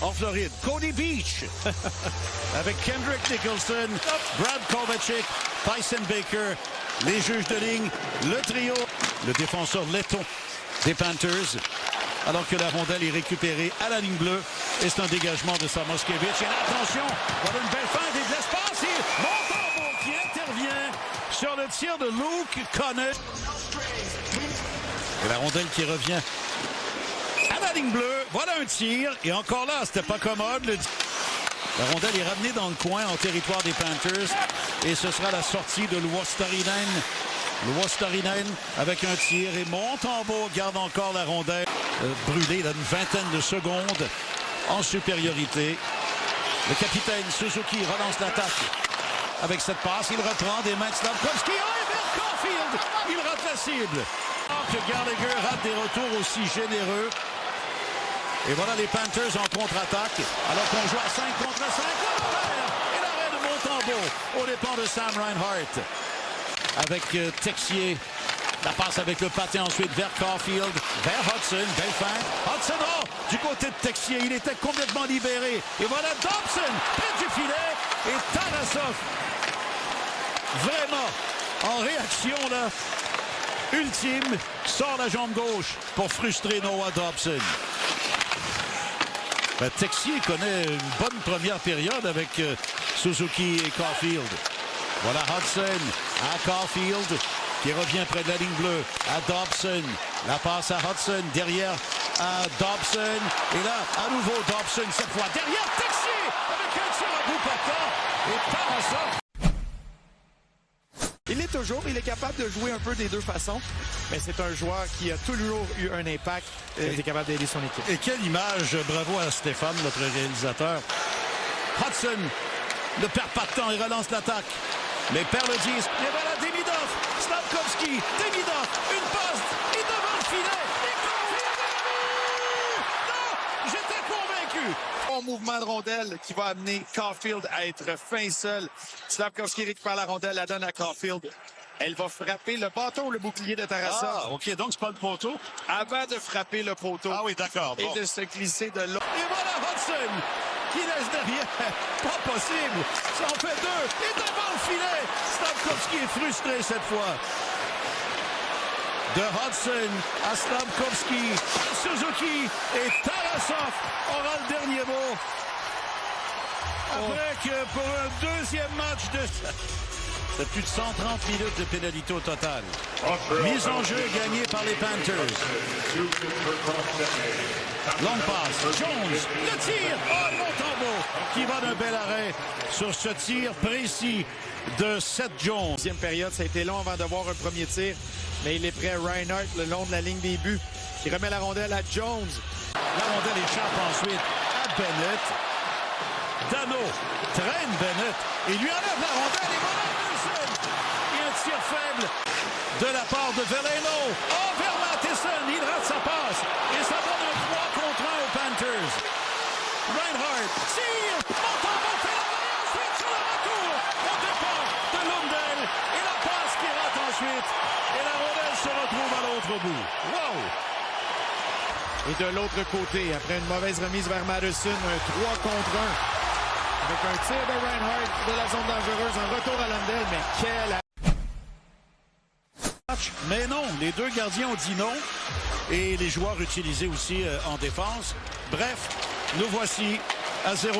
En Floride, Cody Beach avec Kendrick Nicholson, Brad Kovacic, Tyson Baker, les juges de ligne, le trio, le défenseur letton des Panthers, alors que la rondelle est récupérée à la ligne bleue et c'est un dégagement de Samoskevich. Et là, attention, voilà une belle feinte et de l'espace et Montembeault qui intervient sur le tir de Luke Connor. Et la rondelle qui revient à la ligne bleue, voilà un tir, et encore là, c'était pas commode. La rondelle est ramenée dans le coin en territoire des Panthers, et ce sera la sortie de Luostarinen. Luostarinen avec un tir, et Montembeault garde encore la rondelle brûlée dans une vingtaine de secondes en supériorité. Le capitaine Suzuki relance l'attaque avec cette passe, il reprend des mains de Slafkovsky, et vers Caulfield, il rate la cible. Que Gallagher rate des retours aussi généreux. Et voilà les Panthers en contre-attaque. Alors qu'on joue à 5 contre 5. Et l'arrêt de Montembeault au départ de Sam Reinhart. Avec Texier. La passe avec le patin ensuite vers Caulfield. Vers Hudson. Belle feinte. Hudson, oh, du côté de Texier. Il était complètement libéré. Et voilà Dobson près du filet. Et Tarasov. Vraiment en réaction là. Ultime, sort la jambe gauche pour frustrer Noah Dobson. Texier connaît une bonne première période avec Suzuki et Caulfield. Voilà Hudson à Caulfield qui revient près de la ligne bleue à Dobson. La passe à Hudson derrière à Dobson. Et là, à nouveau Dobson cette fois derrière Texier avec un tir à bout portant et Tarasov. Il est toujours, il est capable de jouer un peu des deux façons, mais c'est un joueur qui a toujours eu un impact et est capable d'aider son équipe. Et quelle image, bravo à Stéphane, notre réalisateur. Hudson ne perd pas de temps, il relance l'attaque. Les perd le disque, et voilà Demidov, Slafkovsky, Demidov, une passe, et devant le filet, et Caulfield! Non, j'étais convaincu. Bon mouvement de rondelle qui va amener Caulfield à être fin seul. Slafkovsky récupère la rondelle, la donne à Caulfield. Elle va frapper le bâton ou le bouclier de Tarasov. Ah, OK, donc c'est pas le poteau. Avant de frapper le poteau. Ah oui, d'accord. Bon. Et de se glisser de l'autre. Et voilà Hudson qui laisse derrière. Pas possible. Ça en fait deux. Et devant le filet. Slafkovsky est frustré cette fois. De Hudson à Slafkovsky, Suzuki et Tarasov aura le dernier mot. Après que pour un deuxième match de... C'est plus de 130 minutes de pénalité au total. Mise en jeu gagnée par les Panthers. Longue passe. Jones, le tir. Oh, Montembeault qui va d'un bel arrêt sur ce tir précis de Seth Jones. Deuxième période, ça a été long avant de voir un premier tir, mais il est prêt. Reinhart le long de la ligne des buts qui remet la rondelle à Jones. La rondelle échappe ensuite à Bennett. Dano traîne Bennett et lui enlève la rondelle et voilà Matheson. Et un tir faible de la part de Veleno. Oh, vers Matheson, il rate sa passe. Et ça donne un 3 contre 1 aux Panthers. Reinhart tire. Montembeault fait la volée ensuite sur le retour. Au départ de Lundell. Et la passe qui rate ensuite. Et la rondelle se retrouve à l'autre bout. Wow! Et de l'autre côté, après une mauvaise remise vers Matheson, un 3 contre 1. Avec un tir de Reinhart de la zone dangereuse, un retour à Lundell, mais quel match. Mais non, les deux gardiens ont dit non. Et les joueurs utilisés aussi en défense. Bref, nous voici à 0-0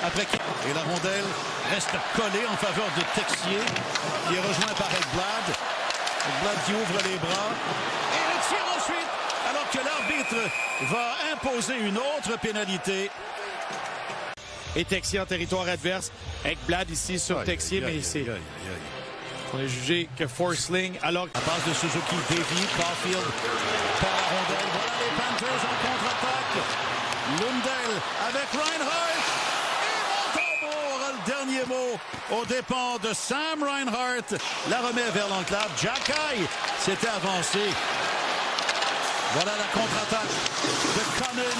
après. Et la rondelle reste collée en faveur de Texier, qui est rejoint par Ekblad. Ekblad qui ouvre les bras. Et le tir ensuite, alors que l'arbitre va imposer une autre pénalité. Et Texier en territoire adverse. Ekblad ici sur Texier, mais c'est... On a jugé que Forsling, alors... À base de Suzuki, Davy, Caulfield par la rondelle. Voilà les Panthers en contre-attaque. Lundell avec Reinhart. Et Montembeault aura le dernier mot aux dépens de Sam Reinhart. La remet vers l'enclave. Jacky s'était avancé. Voilà la contre-attaque de Conan.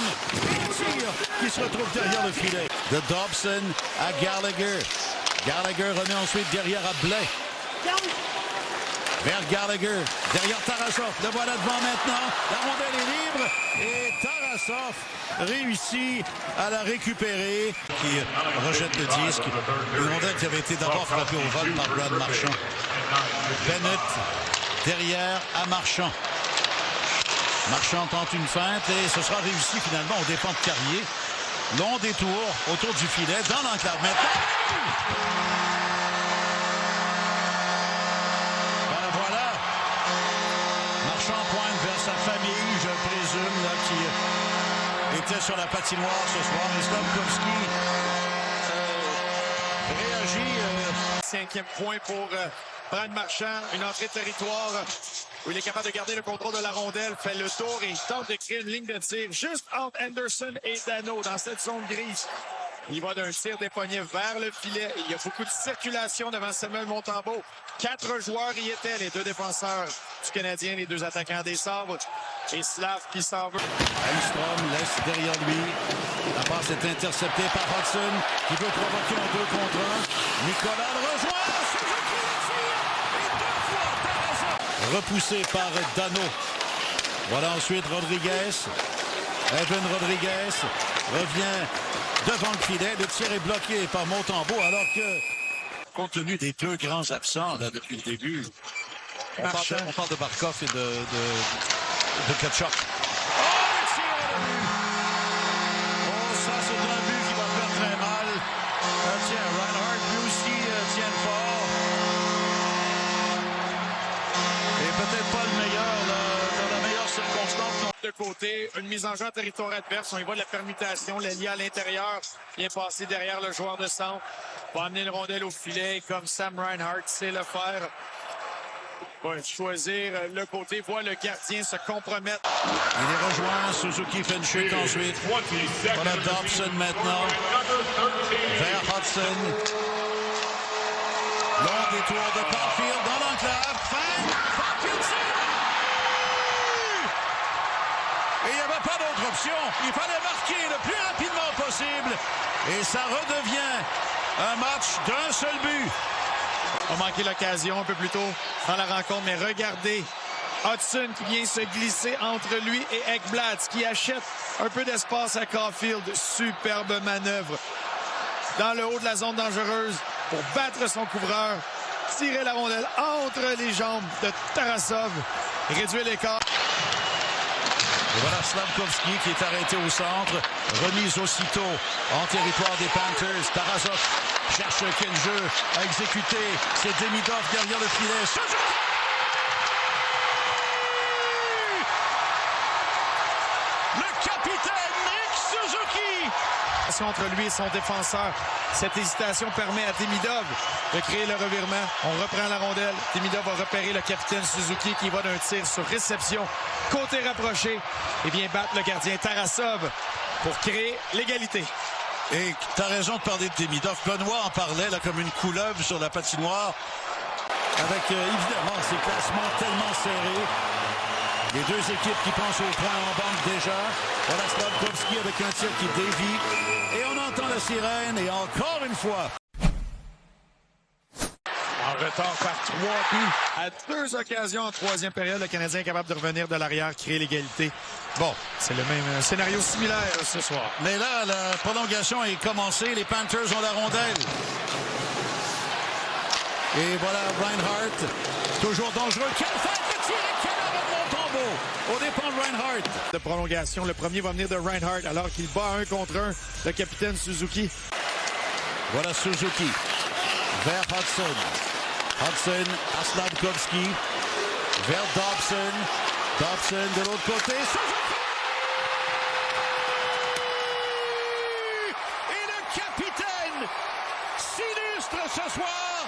Et le tir qui se retrouve derrière le filet. De Dobson à Gallagher. Gallagher remet ensuite derrière à Blais. Vers Gallagher. Derrière Tarasov. Le voilà devant maintenant. La rondelle est libre. Et Tarasov Tarasov réussit à la récupérer, qui rejette le disque. Une rondelle qui avait été d'abord frappée au vol par Brad Marchand. Bennett derrière à Marchand. Marchand tente une feinte et ce sera réussi finalement aux dépens de Carrier. Long détour autour du filet dans l'enclave maintenant. Voilà. Marchand pointe vers sa famille, je présume, là, qui était sur la patinoire ce soir. Et Slafkovsky réagit. 5e point pour Brad Marchand. Une entrée de territoire où il est capable de garder le contrôle de la rondelle, fait le tour et il tente de créer une ligne de tir juste entre Anderson et Danault dans cette zone grise. Il va d'un tir des poignets vers le filet. Il y a beaucoup de circulation devant Samuel Montembeault. 4 joueurs y étaient, les 2 défenseurs du Canadien, les 2 attaquants des Sabres. Et Slav qui s'en veut. Engstrom laisse derrière lui. La passe est interceptée par Hudson qui veut provoquer un 2 contre 1. Nicolas le rejoint. Repoussé par Danault. Voilà ensuite Rodriguez. Evan Rodriguez revient devant le filet. Le tir est bloqué par Montembeault alors que, compte tenu des 2 grands absents là, depuis le début, on parle de Barkov et de Tkachuk. Oh, le tir à la vue! Oh, ça c'est un but qui va faire très mal. Tiens, Reinhardt lui aussi tient fort. Peut-être pas le meilleur, là, dans la meilleure circonstance. De côté, une mise en jeu en territoire adverse. On y va de la permutation. L'ailier à l'intérieur vient passer derrière le joueur de centre. Va amener une rondelle au filet comme Sam Reinhardt sait le faire. Va choisir le côté. Voit le gardien se compromettre. Il est rejoint. Suzuki fait une chute ensuite. Voilà Dobson maintenant. Vers Hudson. Long détour de Caulfield dans l'enclave. Et il n'y avait pas d'autre option. Il fallait marquer le plus rapidement possible. Et ça redevient un match d'un seul but. On a manqué l'occasion un peu plus tôt dans la rencontre, mais regardez Hudson qui vient se glisser entre lui et Ekblad, qui achète un peu d'espace à Caulfield. Superbe manœuvre dans le haut de la zone dangereuse pour battre son couvreur, tirer la rondelle entre les jambes de Tarasov, réduire l'écart. Et voilà Slafkovsky qui est arrêté au centre. Remise aussitôt en territoire des Panthers. Tarasov cherche quel jeu à exécuter. C'est Demidov derrière le filet. Suzuki! Le capitaine Nick Suzuki! Entre lui et son défenseur. Cette hésitation permet à Demidov de créer le revirement. On reprend la rondelle. Demidov va repérer le capitaine Suzuki qui va d'un tir sur réception. Côté rapproché. Et vient battre le gardien Tarasov pour créer l'égalité. Et tu as raison de parler de Demidov. Benoît en parlait là, comme une couleuvre sur la patinoire. Avec évidemment ces classements tellement serrés. Les 2 équipes qui pensent au point en banque déjà. Voilà Slafkovsky avec un tir qui dévie. Et on entend la sirène et encore une fois. En retard par 3 buts à 2 occasions en 3e période. Le Canadien est capable de revenir de l'arrière, créer l'égalité. Bon, c'est le même scénario similaire ce soir. Mais là, la prolongation est commencée. Les Panthers ont la rondelle. Et voilà Reinhardt, toujours dangereux. Quelle fête de tir et quelle arrêt de Montembeault au dépend de Reinhardt. De prolongation, le premier va venir de Reinhardt alors qu'il bat 1 contre 1 le capitaine Suzuki. Voilà Suzuki vers Hudson. Hudson à Slafkovsky vers Dobson. Dobson de l'autre côté. Suzuki! Et le capitaine s'illustre ce soir,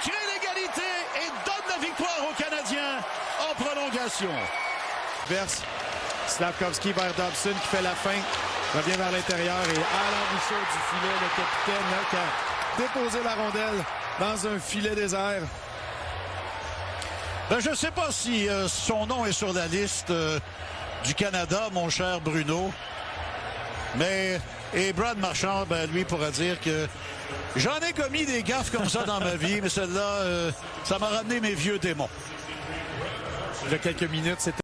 crée l'égalité et donne la victoire aux Canadiens en prolongation. Verse Slafkovsky vers Dobson qui fait la feinte, revient vers l'intérieur et à l'embouchure du filet, le capitaine là, qui a déposé la rondelle dans un filet désert. Ben, je ne sais pas si son nom est sur la liste du Canada, mon cher Bruno. Mais, et Brad Marchand, ben, lui pourra dire que j'en ai commis des gaffes comme ça dans ma vie, mais celle-là, ça m'a ramené mes vieux démons. Il y a quelques minutes, c'était